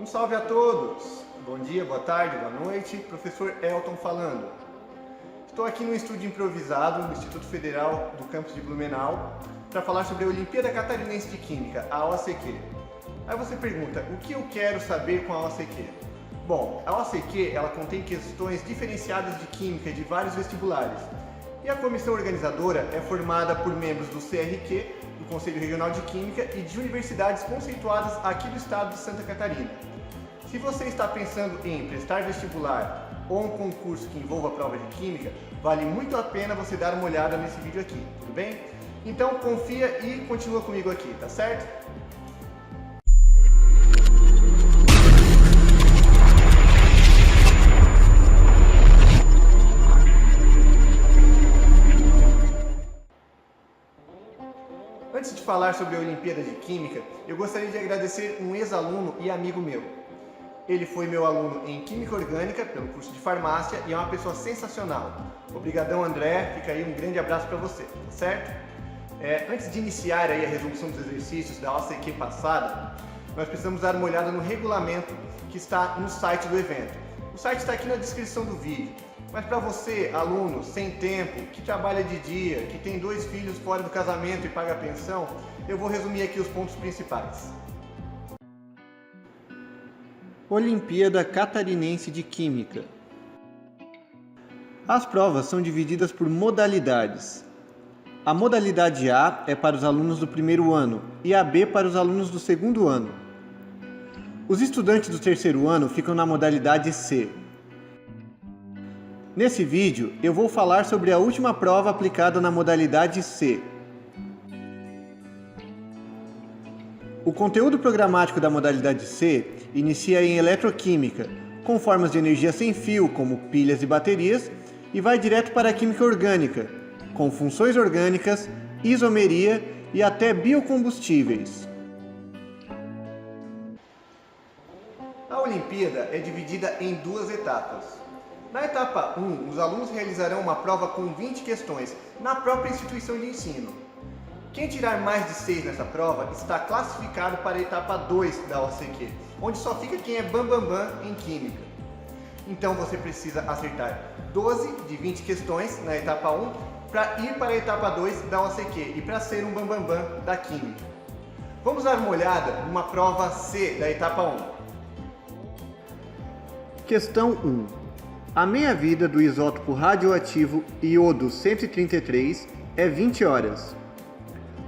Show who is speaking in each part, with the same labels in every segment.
Speaker 1: Um salve a todos! Bom dia, boa tarde, boa noite. Professor Elton falando. Estou aqui no estúdio improvisado do Instituto Federal do Campus de Blumenau para falar sobre a Olimpíada Catarinense de Química, a OACQ. Aí você pergunta, o que eu quero saber com a OACQ? Bom, a OACQ ela contém questões diferenciadas de Química de vários vestibulares. E a comissão organizadora é formada por membros do CRQ, do Conselho Regional de Química e de universidades conceituadas aqui do estado de Santa Catarina. Se você está pensando em prestar vestibular ou um concurso que envolva prova de Química, vale muito a pena você dar uma olhada nesse vídeo aqui, tudo bem? Então confia e continua comigo aqui, tá certo? Antes de falar sobre a Olimpíada de Química, eu gostaria de agradecer um ex-aluno e amigo meu. Ele foi meu aluno em Química Orgânica, pelo curso de Farmácia, e é uma pessoa sensacional. Obrigadão, André. Fica aí um grande abraço para você, tá certo? Antes de iniciar aí a resolução dos exercícios da OACQ passada, nós precisamos dar uma olhada no regulamento que está no site do evento. O site está aqui na descrição do vídeo. Mas para você, aluno, sem tempo, que trabalha de dia, que tem 2 filhos fora do casamento e paga pensão, eu vou resumir aqui os pontos principais. Olimpíada Catarinense de Química. As provas são divididas por modalidades. A modalidade A é para os alunos do primeiro ano e a B para os alunos do segundo ano. Os estudantes do terceiro ano ficam na modalidade C. Nesse vídeo, eu vou falar sobre a última prova aplicada na modalidade C. O conteúdo programático da modalidade C inicia em eletroquímica, com formas de energia sem fio, como pilhas e baterias, e vai direto para a química orgânica, com funções orgânicas, isomeria e até biocombustíveis. A Olimpíada é dividida em 2 etapas. Na etapa 1, os alunos realizarão uma prova com 20 questões na própria instituição de ensino. Quem tirar mais de 6 nessa prova está classificado para a etapa 2 da OACQ, onde só fica quem é bambambam em Química. Então você precisa acertar 12 de 20 questões na etapa 1 para ir para a etapa 2 da OACQ e para ser um bambambam da Química. Vamos dar uma olhada numa prova C da etapa 1. Questão 1. A meia-vida do isótopo radioativo iodo 133 é 20 horas.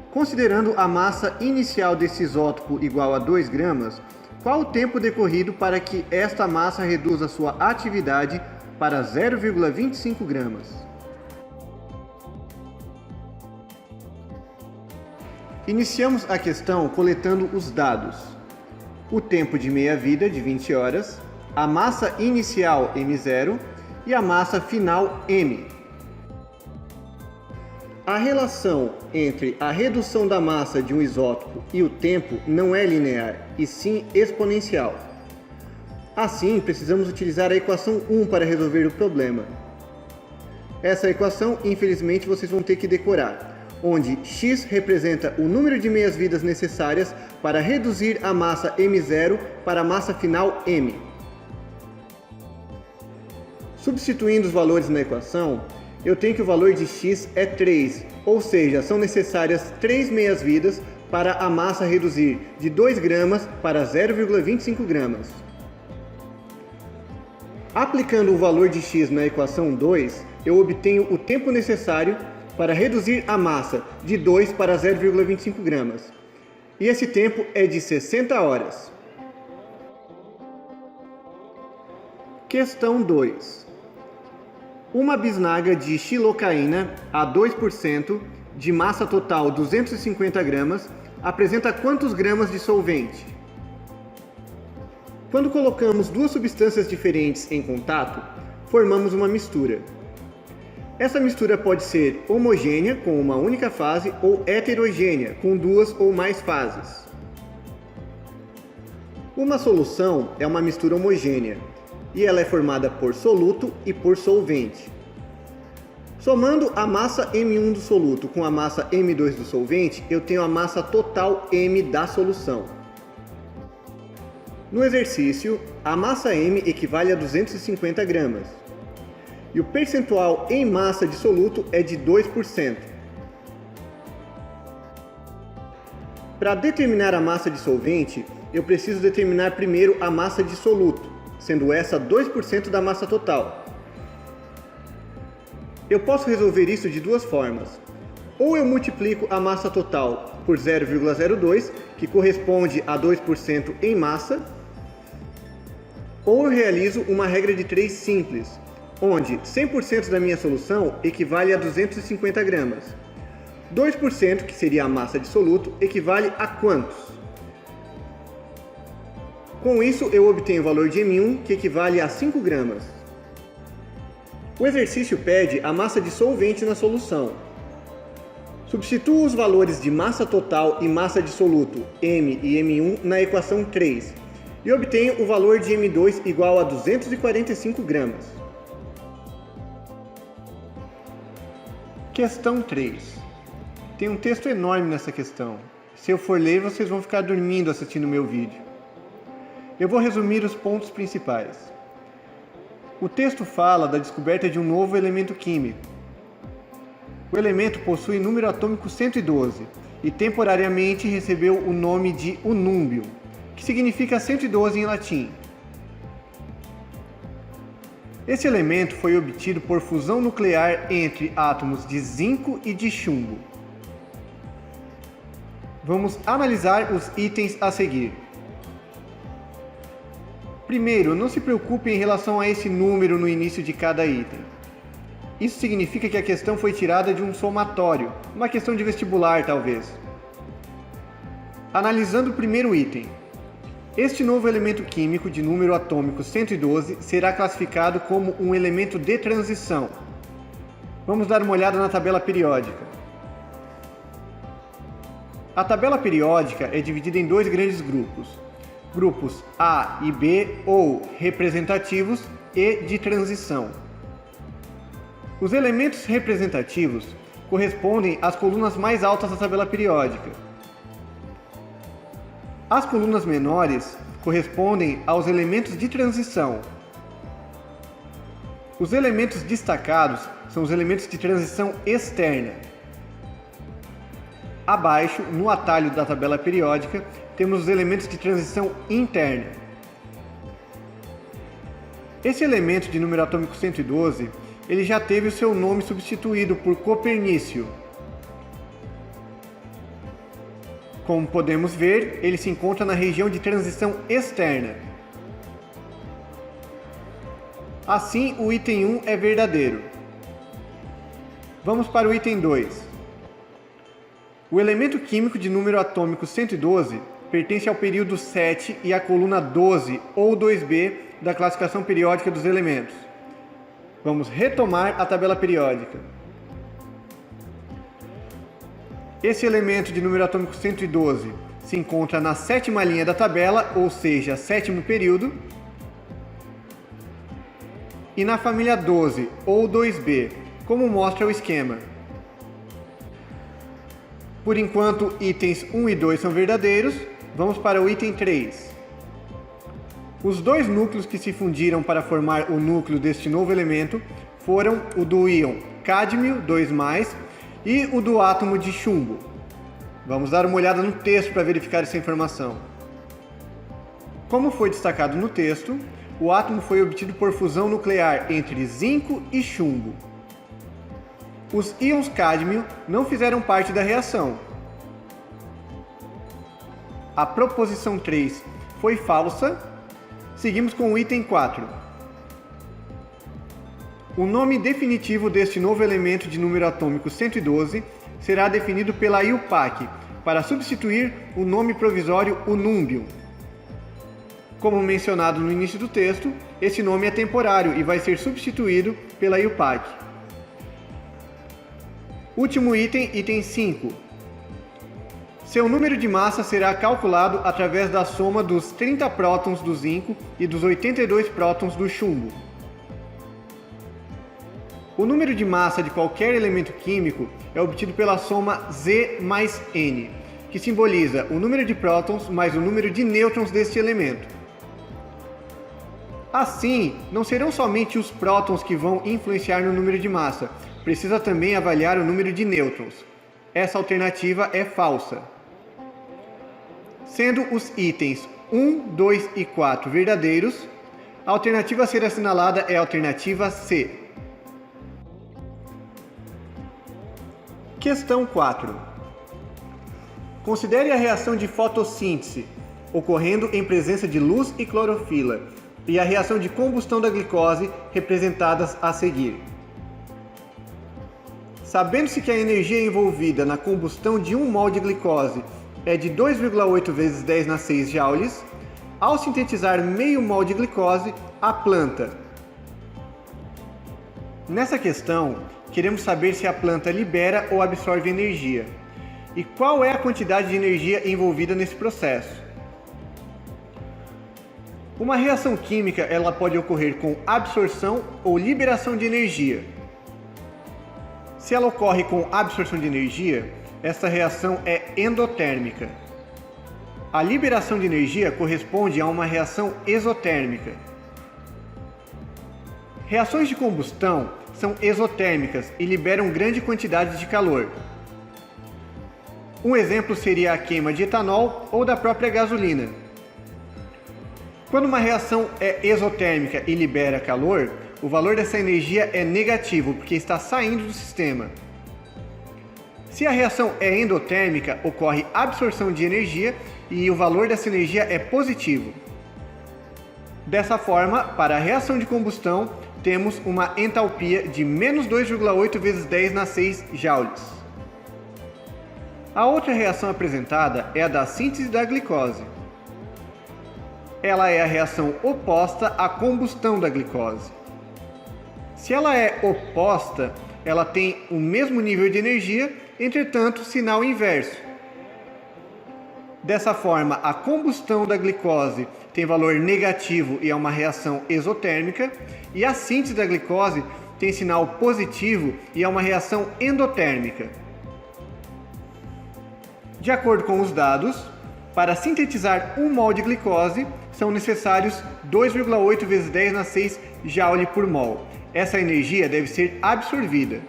Speaker 1: Considerando a massa inicial desse isótopo igual a 2 gramas, qual o tempo decorrido para que esta massa reduza sua atividade para 0,25 gramas? Iniciamos a questão coletando os dados. O tempo de meia-vida de 20 horas, a massa inicial M0 e a massa final M. A relação entre a redução da massa de um isótopo e o tempo não é linear, e sim exponencial. Assim, precisamos utilizar a equação 1 para resolver o problema. Essa equação, infelizmente, vocês vão ter que decorar, onde x representa o número de meias-vidas necessárias para reduzir a massa M0 para a massa final M. Substituindo os valores na equação, eu tenho que o valor de x é 3, ou seja, são necessárias 3 meias-vidas para a massa reduzir de 2 gramas para 0,25 gramas. Aplicando o valor de x na equação 2, eu obtenho o tempo necessário para reduzir a massa de 2 para 0,25 gramas. E esse tempo é de 60 horas. Questão 2. Uma bisnaga de xilocaína a 2%, de massa total 250 gramas, apresenta quantos gramas de solvente? Quando colocamos 2 substâncias diferentes em contato, formamos uma mistura. Essa mistura pode ser homogênea, com uma única fase, ou heterogênea, com 2 ou mais fases. Uma solução é uma mistura homogênea, e ela é formada por soluto e por solvente. Somando a massa M1 do soluto com a massa M2 do solvente, eu tenho a massa total M da solução. No exercício, a massa M equivale a 250 gramas e o percentual em massa de soluto é de 2%. Para determinar a massa de solvente, eu preciso determinar primeiro a massa de soluto, sendo essa 2% da massa total. Eu posso resolver isso de duas formas. Ou eu multiplico a massa total por 0,02, que corresponde a 2% em massa, ou eu realizo uma regra de 3 simples, onde 100% da minha solução equivale a 250 gramas. 2%, que seria a massa de soluto, equivale a quantos? Com isso, eu obtenho o valor de M1, que equivale a 5 gramas. O exercício pede a massa de solvente na solução. Substituo os valores de massa total e massa de soluto, M e M1, na equação 3 e obtenho o valor de M2 igual a 245 gramas. Questão 3. Tem um texto enorme nessa questão. Se eu for ler, vocês vão ficar dormindo assistindo o meu vídeo. Eu vou resumir os pontos principais. O texto fala da descoberta de um novo elemento químico. O elemento possui número atômico 112 e temporariamente recebeu o nome de unúmbio, que significa 112 em latim. Esse elemento foi obtido por fusão nuclear entre átomos de zinco e de chumbo. Vamos analisar os itens a seguir. Primeiro, não se preocupe em relação a esse número no início de cada item. Isso significa que a questão foi tirada de um somatório, uma questão de vestibular talvez. Analisando o primeiro item. Este novo elemento químico de número atômico 112 será classificado como um elemento de transição. Vamos dar uma olhada na tabela periódica. A tabela periódica é dividida em dois grandes grupos. Grupos A e B, ou representativos, e de transição. Os elementos representativos correspondem às colunas mais altas da tabela periódica. As colunas menores correspondem aos elementos de transição. Os elementos destacados são os elementos de transição externa. Abaixo, no atalho da tabela periódica, temos os elementos de transição interna. Esse elemento de número atômico 112, ele já teve o seu nome substituído por copernício. Como podemos ver, ele se encontra na região de transição externa. Assim, o item 1 é verdadeiro. Vamos para o item 2. O elemento químico de número atômico 112 pertence ao período 7 e à coluna 12 ou 2b da classificação periódica dos elementos. Vamos retomar a tabela periódica. Esse elemento de número atômico 112 se encontra na sétima linha da tabela, ou seja, sétimo período, e na família 12 ou 2b, como mostra o esquema. Por enquanto, itens 1 e 2 são verdadeiros, vamos para o item 3. Os dois núcleos que se fundiram para formar o núcleo deste novo elemento foram o do íon cádmio 2+, e o do átomo de chumbo. Vamos dar uma olhada no texto para verificar essa informação. Como foi destacado no texto, o átomo foi obtido por fusão nuclear entre zinco e chumbo. Os íons cádmio não fizeram parte da reação. A proposição 3 foi falsa. Seguimos com o item 4. O nome definitivo deste novo elemento de número atômico 112 será definido pela IUPAC, para substituir o nome provisório unúmbio. Como mencionado no início do texto, esse nome é temporário e vai ser substituído pela IUPAC. Último item, item 5. Seu número de massa será calculado através da soma dos 30 prótons do zinco e dos 82 prótons do chumbo. O número de massa de qualquer elemento químico é obtido pela soma Z mais N, que simboliza o número de prótons mais o número de nêutrons deste elemento. Assim, não serão somente os prótons que vão influenciar no número de massa, precisa também avaliar o número de nêutrons. Essa alternativa é falsa. Sendo os itens 1, 2 e 4 verdadeiros, a alternativa a ser assinalada é a alternativa C. Questão 4. Considere a reação de fotossíntese, ocorrendo em presença de luz e clorofila, e a reação de combustão da glicose, representadas a seguir. Sabendo-se que a energia envolvida na combustão de 1 mol de glicose é de 2,8 vezes 10 na 6 joules, ao sintetizar meio mol de glicose, a planta. Nessa questão, queremos saber se a planta libera ou absorve energia, e qual é a quantidade de energia envolvida nesse processo. Uma reação química ela pode ocorrer com absorção ou liberação de energia. Se ela ocorre com absorção de energia, essa reação é endotérmica. A liberação de energia corresponde a uma reação exotérmica. Reações de combustão são exotérmicas e liberam grande quantidade de calor. Um exemplo seria a queima de etanol ou da própria gasolina. Quando uma reação é exotérmica e libera calor, o valor dessa energia é negativo, porque está saindo do sistema. Se a reação é endotérmica, ocorre absorção de energia e o valor dessa energia é positivo. Dessa forma, para a reação de combustão, temos uma entalpia de menos 2,8 vezes 10 na 6 joules. A outra reação apresentada é a da síntese da glicose. Ela é a reação oposta à combustão da glicose. Se ela é oposta, ela tem o mesmo nível de energia, entretanto, sinal inverso. Dessa forma, a combustão da glicose tem valor negativo e é uma reação exotérmica, e a síntese da glicose tem sinal positivo e é uma reação endotérmica. De acordo com os dados, para sintetizar 1 mol de glicose, são necessários 2,8 vezes 10 na 6 joule por mol. Essa energia deve ser absorvida.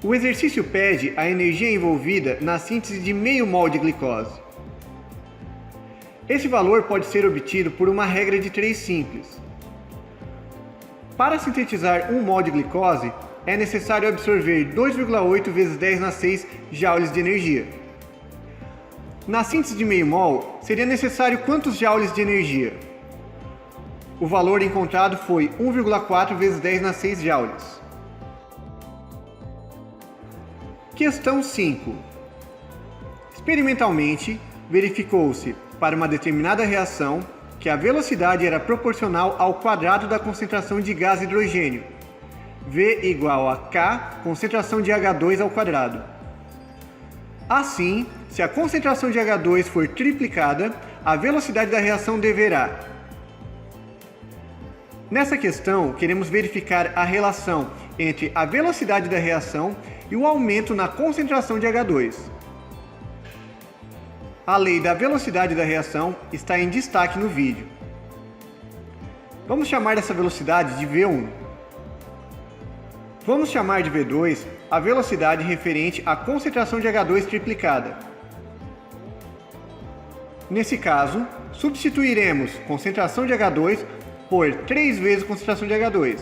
Speaker 1: O exercício pede a energia envolvida na síntese de meio mol de glicose. Esse valor pode ser obtido por uma regra de 3 simples. Para sintetizar 1 mol de glicose, é necessário absorver 2,8 vezes 10 na 6 joules de energia. Na síntese de meio mol, seria necessário quantos joules de energia? O valor encontrado foi 1,4 vezes 10 na 6 joules. Questão 5. Experimentalmente, verificou-se, para uma determinada reação, que a velocidade era proporcional ao quadrado da concentração de gás hidrogênio, V igual a K, concentração de H2 ao quadrado. Assim, se a concentração de H2 for triplicada, a velocidade da reação deverá. Nessa questão, queremos verificar a relação entre a velocidade da reação e o aumento na concentração de H2. A lei da velocidade da reação está em destaque no vídeo. Vamos chamar essa velocidade de V1. Vamos chamar de V2 a velocidade referente à concentração de H2 triplicada. Nesse caso, substituiremos concentração de H2 por 3 vezes concentração de H2.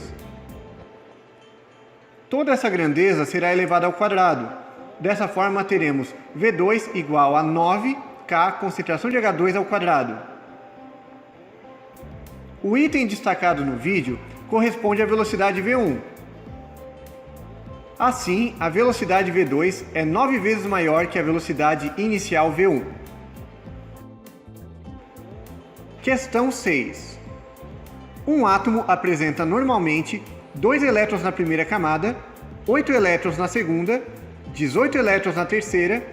Speaker 1: Toda essa grandeza será elevada ao quadrado. Dessa forma, teremos V2 igual a 9K concentração de H2 ao quadrado. O item destacado no vídeo corresponde à velocidade V1. Assim, a velocidade V2 é 9 vezes maior que a velocidade inicial V1. Questão 6. Um átomo apresenta normalmente 2 elétrons na primeira camada, 8 elétrons na segunda, 18 elétrons na terceira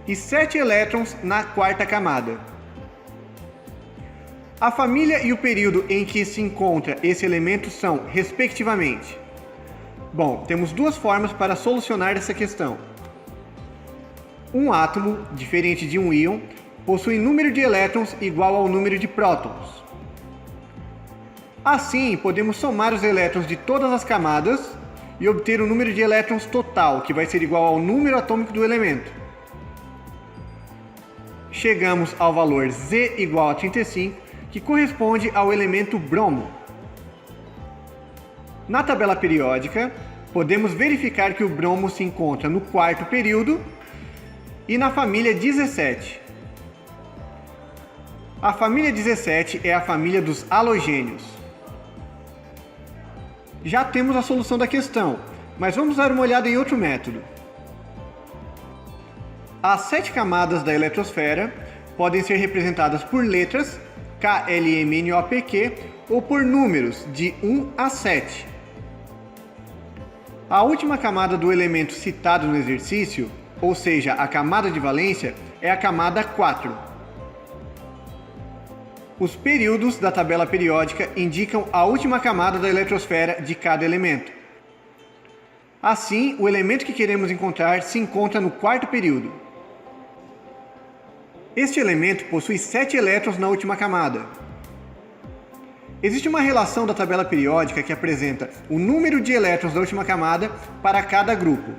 Speaker 1: e 7 elétrons na quarta camada. A família e o período em que se encontra esse elemento são, respectivamente. Bom, temos duas formas para solucionar essa questão. Um átomo, diferente de um íon, possui número de elétrons igual ao número de prótons. Assim, podemos somar os elétrons de todas as camadas e obter o número de elétrons total, que vai ser igual ao número atômico do elemento. Chegamos ao valor Z igual a 35, que corresponde ao elemento bromo. Na tabela periódica, podemos verificar que o bromo se encontra no quarto período e na família 17. A família 17 é a família dos halogênios. Já temos a solução da questão, mas vamos dar uma olhada em outro método. As 7 camadas da eletrosfera podem ser representadas por letras KLMNOPQ ou por números de 1 a 7. A última camada do elemento citado no exercício, ou seja, a camada de valência, é a camada 4. Os períodos da tabela periódica indicam a última camada da eletrosfera de cada elemento. Assim, o elemento que queremos encontrar se encontra no quarto período. Este elemento possui 7 elétrons na última camada. Existe uma relação da tabela periódica que apresenta o número de elétrons da última camada para cada grupo.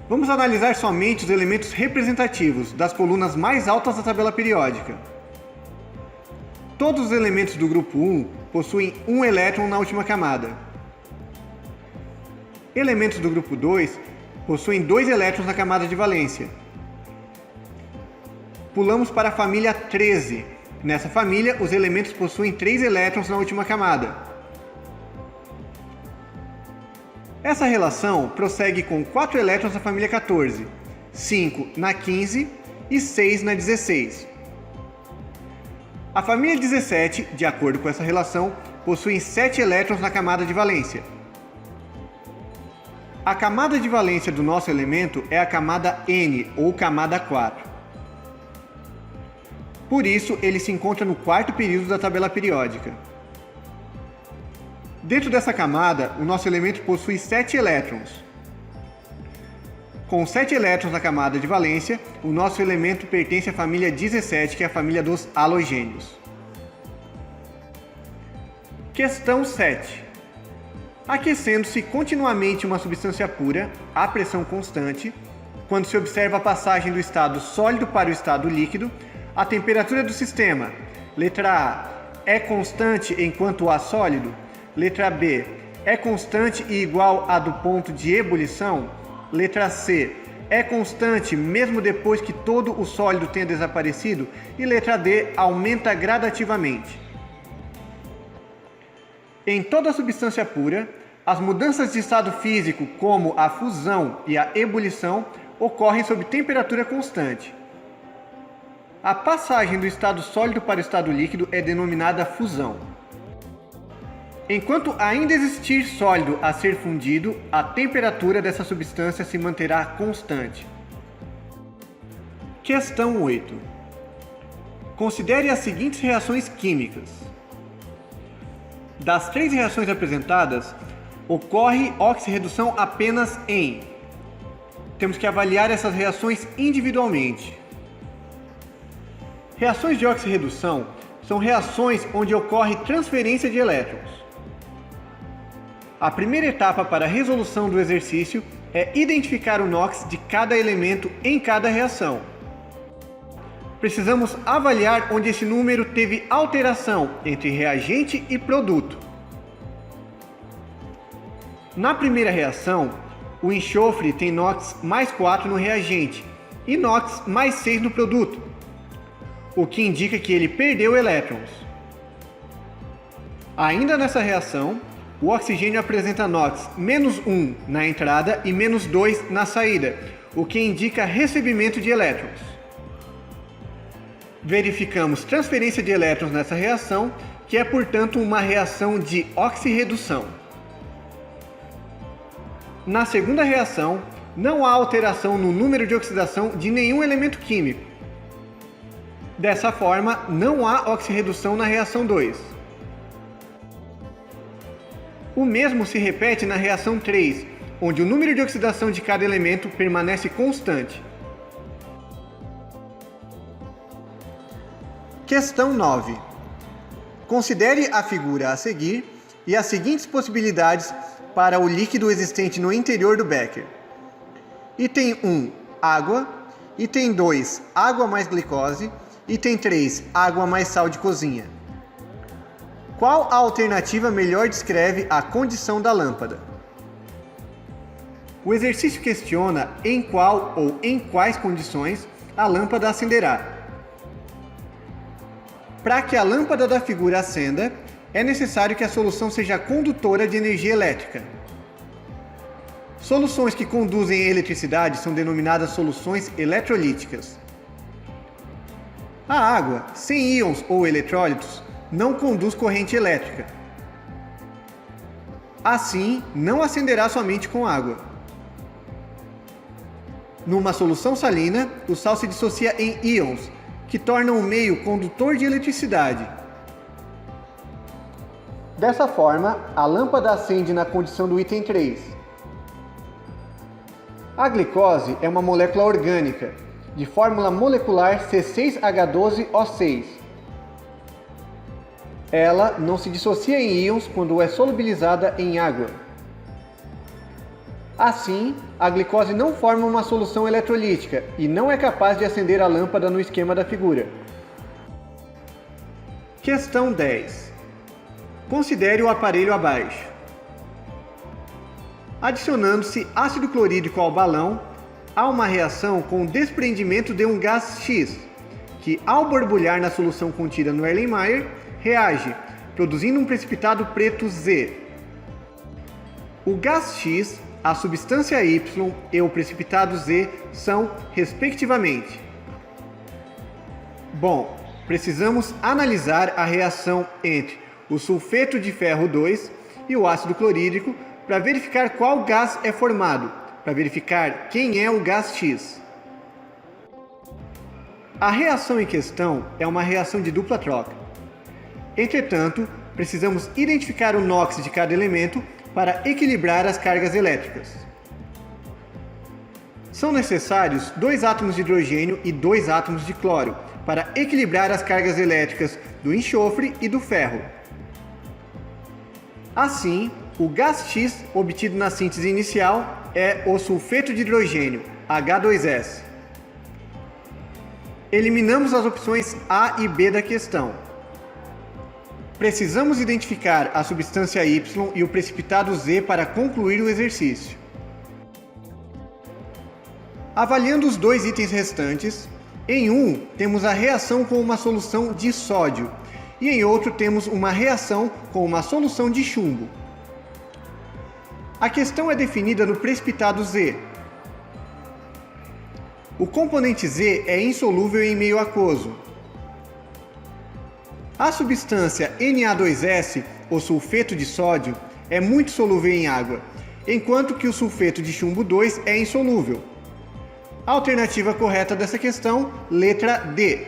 Speaker 1: Vamos analisar somente os elementos representativos das colunas mais altas da tabela periódica. Todos os elementos do grupo 1 possuem um elétron na última camada. Elementos do grupo 2 possuem 2 elétrons na camada de valência. Pulamos para a família 13. Nessa família, os elementos possuem 3 elétrons na última camada. Essa relação prossegue com 4 elétrons na família 14, 5 na 15 e 6 na 16. A família 17, de acordo com essa relação, possui 7 elétrons na camada de valência. A camada de valência do nosso elemento é a camada N, ou camada 4. Por isso, ele se encontra no quarto período da tabela periódica. Dentro dessa camada, o nosso elemento possui 7 elétrons. Com 7 elétrons na camada de valência, o nosso elemento pertence à família 17, que é a família dos halogênios. Questão 7. Aquecendo-se continuamente uma substância pura, a pressão constante, quando se observa a passagem do estado sólido para o estado líquido, a temperatura do sistema, letra A, é constante enquanto A sólido, letra B, é constante e igual à do ponto de ebulição, letra C, é constante mesmo depois que todo o sólido tenha desaparecido, e letra D, aumenta gradativamente. Em toda substância pura, as mudanças de estado físico, como a fusão e a ebulição, ocorrem sob temperatura constante. A passagem do estado sólido para o estado líquido é denominada fusão. Enquanto ainda existir sólido a ser fundido, a temperatura dessa substância se manterá constante. Questão 8. Considere as seguintes reações químicas. Das 3 reações apresentadas, ocorre oxirredução apenas em. Temos que avaliar essas reações individualmente. Reações de oxirredução são reações onde ocorre transferência de elétrons. A primeira etapa para a resolução do exercício é identificar o NOx de cada elemento em cada reação. Precisamos avaliar onde esse número teve alteração entre reagente e produto. Na primeira reação, o enxofre tem NOx mais 4 no reagente e NOx mais 6 no produto, o que indica que ele perdeu elétrons. Ainda nessa reação, o oxigênio apresenta NOx menos 1 na entrada e menos 2 na saída, o que indica recebimento de elétrons. Verificamos transferência de elétrons nessa reação, que é, portanto, uma reação de oxirredução. Na segunda reação, não há alteração no número de oxidação de nenhum elemento químico. Dessa forma, não há oxirredução na reação 2. O mesmo se repete na reação 3, onde o número de oxidação de cada elemento permanece constante. Questão 9. Considere a figura a seguir e as seguintes possibilidades para o líquido existente no interior do becker. Item 1, água. Item 2, água mais glicose. Item 3, água mais sal de cozinha. Qual a alternativa melhor descreve a condição da lâmpada? O exercício questiona em qual ou em quais condições a lâmpada acenderá. Para que a lâmpada da figura acenda, é necessário que a solução seja condutora de energia elétrica. Soluções que conduzem eletricidade são denominadas soluções eletrolíticas. A água, sem íons ou eletrólitos, não conduz corrente elétrica. Assim, não acenderá somente com água. Numa solução salina, o sal se dissocia em íons, que tornam o meio condutor de eletricidade. Dessa forma, a lâmpada acende na condição do item 3. A glicose é uma molécula orgânica, de fórmula molecular C6H12O6. Ela não se dissocia em íons quando é solubilizada em água. Assim, a glicose não forma uma solução eletrolítica e não é capaz de acender a lâmpada no esquema da figura. Questão 10. Considere o aparelho abaixo. Adicionando-se ácido clorídrico ao balão, há uma reação com o desprendimento de um gás X, que ao borbulhar na solução contida no Erlenmeyer, reage, produzindo um precipitado preto Z. O gás X, a substância Y e o precipitado Z são, respectivamente. Bom, precisamos analisar a reação entre o sulfeto de ferro 2 e o ácido clorídrico para verificar qual gás é formado, para verificar quem é o gás X. A reação em questão é uma reação de dupla troca. Entretanto, precisamos identificar o NOx de cada elemento para equilibrar as cargas elétricas. São necessários 2 átomos de hidrogênio e 2 átomos de cloro para equilibrar as cargas elétricas do enxofre e do ferro. Assim, o gás X obtido na síntese inicial é o sulfeto de hidrogênio, H2S. Eliminamos as opções A e B da questão. Precisamos identificar a substância Y e o precipitado Z para concluir o exercício. Avaliando os 2 itens restantes, em um temos a reação com uma solução de sódio e em outro temos uma reação com uma solução de chumbo. A questão é definida no precipitado Z. O componente Z é insolúvel em meio aquoso. A substância Na2S, ou sulfeto de sódio, é muito solúvel em água, enquanto que o sulfeto de chumbo 2 é insolúvel. A alternativa correta dessa questão, letra D.